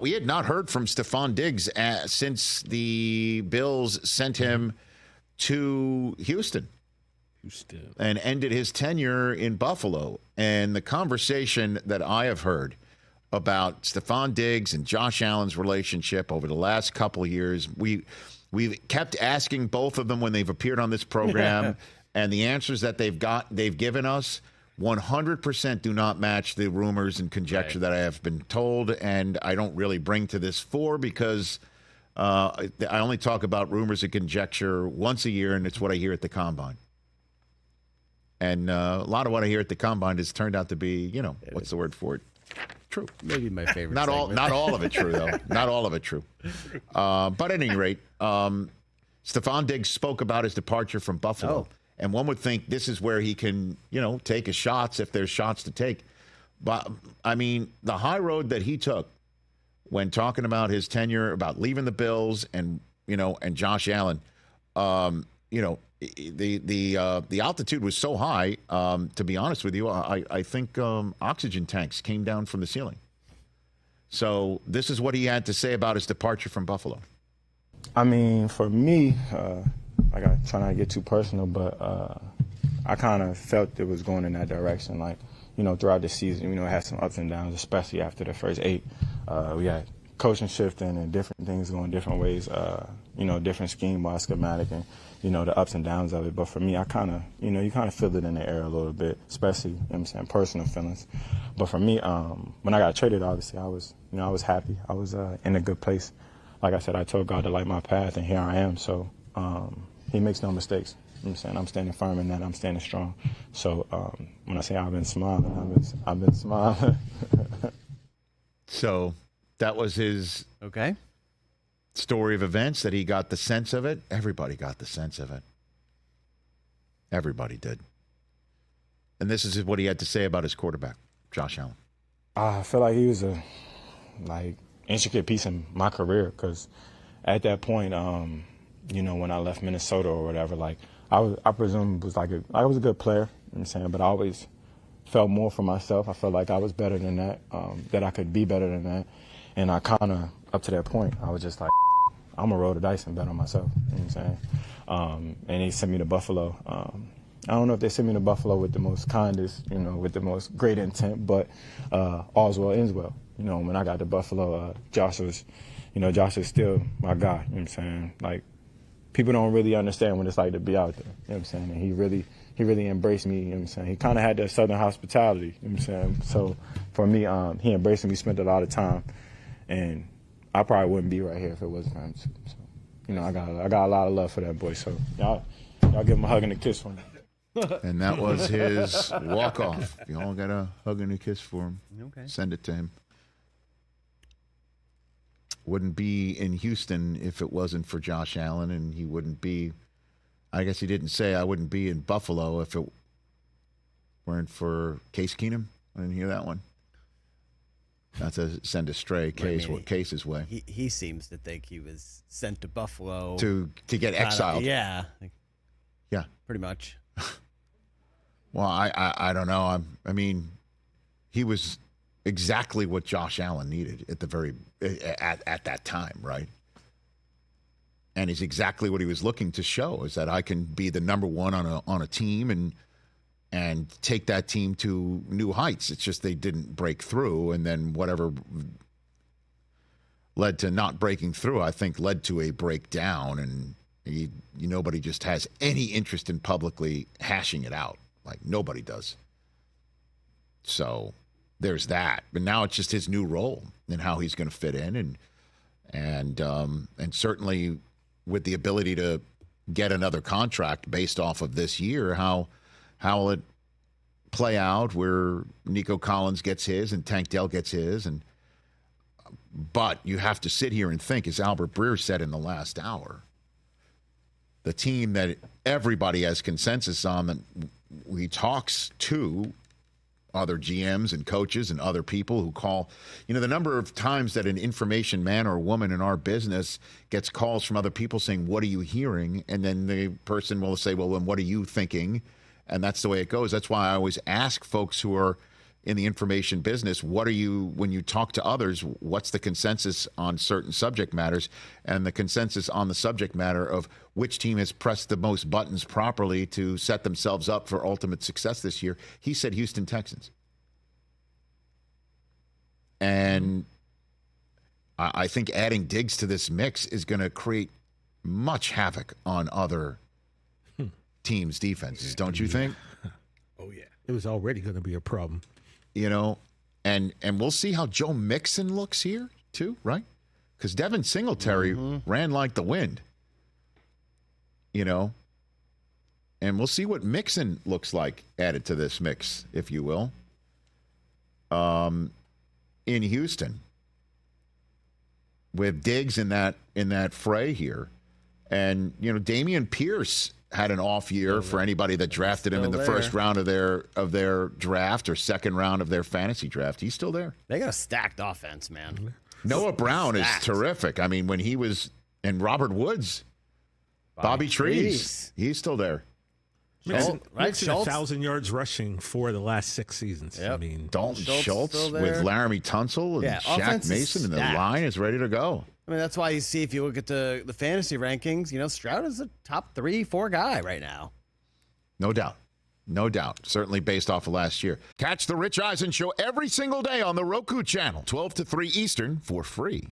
We had not heard from Stefon Diggs since the Bills sent him to Houston and ended his tenure in Buffalo. And the conversation that I have heard about Stefon Diggs and Josh Allen's relationship over the last couple of years, we've kept asking both of them when they've appeared on this program, and the answers that they've given us 100% do not match the rumors and conjecture that I have been told, and I don't really bring to this fore because I only talk about rumors and conjecture once a year, and it's what I hear at the Combine. And a lot of what I hear at the Combine has turned out to be, what's the word for it? True. Maybe my favorite. Not all of it true, though. Not all of it true. But at any rate, Stefon Diggs spoke about his departure from Buffalo. Oh. And one would think this is where he can, take his shots if there's shots to take. But, I mean, the high road that he took when talking about his tenure, about leaving the Bills and Josh Allen, the altitude was so high, to be honest with you, I think oxygen tanks came down from the ceiling. So this is what he had to say about his departure from Buffalo. I mean, for me, I got try not to get too personal, but I kind of felt it was going in that direction. Like, throughout the season, it had some ups and downs, especially after the first 8. We had coaching shifting and different things going different ways, different scheme-wise, schematic, and, the ups and downs of it. But for me, I kind of, you kind of feel it in the air a little bit, especially, personal feelings. But for me, when I got traded, obviously, I was happy. I was in a good place. Like I said, I told God to light my path, and here I am. So he makes no mistakes. I'm standing firm in that. I'm standing strong. So when I say I've been smiling, I've been smiling. So that was his story of events, that he got the sense of it. Everybody got the sense of it. Everybody did. And this is what he had to say about his quarterback, Josh Allen. I feel like he was a intricate piece in my career, because at that point, when I left Minnesota or whatever, I presume I was a good player, but I always felt more for myself. I felt like I was better than that, that I could be better than that. And I kind of, up to that point, I was just like, I'm going to roll the dice and bet on myself. And they sent me to Buffalo. I don't know if they sent me to Buffalo with the most kindest, with the most great intent, but all's well ends well. When I got to Buffalo, Josh was still my guy. Like, people don't really understand what it's like to be out there. And he really embraced me. He kind of had that Southern hospitality. So for me, he embraced me, spent a lot of time, and I probably wouldn't be right here if it wasn't for him. So, I got a lot of love for that boy. So y'all give him a hug and a kiss for me. And that was his walk-off. You all got a hug and a kiss for him. Okay. Send it to him. Wouldn't be in Houston if it wasn't for Josh Allen, and he wouldn't be, I guess he didn't say I wouldn't be in Buffalo if it weren't for Case Keenum. I didn't hear that one. Not to send a stray Case's way. He seems to think he was sent to Buffalo to get exiled. Yeah. Yeah. Pretty much. Well, I don't know. I mean, he was exactly what Josh Allen needed at that time, right? And he's exactly what he was looking to show, is that I can be the number one on a team and take that team to new heights. It's just they didn't break through, and then whatever led to not breaking through, I think, led to a breakdown, and nobody just has any interest in publicly hashing it out. Like, nobody does. So there's that. But now it's just his new role and how he's going to fit in, and certainly with the ability to get another contract based off of this year, how will it play out where Nico Collins gets his and Tank Dell gets his, but you have to sit here and think, as Albert Breer said in the last hour, the team that everybody has consensus on, that he talks to other GMs and coaches and other people who call, the number of times that an information man or woman in our business gets calls from other people saying, what are you hearing? And then the person will say, well, then what are you thinking? And that's the way it goes. That's why I always ask folks who are in the information business, what are you, when you talk to others, what's the consensus on certain subject matters, and the consensus on the subject matter of which team has pressed the most buttons properly to set themselves up for ultimate success this year? He said Houston Texans. And I think adding Diggs to this mix is going to create much havoc on other teams' defenses, don't you think? Oh, yeah. It was already going to be a problem. You know, and we'll see how Joe Mixon looks here, too, right? Because Devin Singletary ran like the wind, you know. And we'll see what Mixon looks like added to this mix, if you will, in Houston. With Diggs in that fray here. And, you know, Damian Pierce had an off year for anybody that drafted him in the first round of their draft or second round of their fantasy draft. He's still there. They got a stacked offense, man. Noah Brown is terrific. I mean, when he was – and Robert Woods, Bobby Trees, he's still there. Mixon 1,000 yards rushing for the last 6 seasons. Yep. I mean, Dalton Schultz with Laramie Tunsil and Shaq Mason, and the line is ready to go. I mean, that's why you see, if you look at the fantasy rankings, you know, Stroud is a top 3-4 guy right now. No doubt. No doubt. Certainly based off of last year. Catch the Rich Eisen Show every single day on the Roku channel, 12 to 3 Eastern, for free.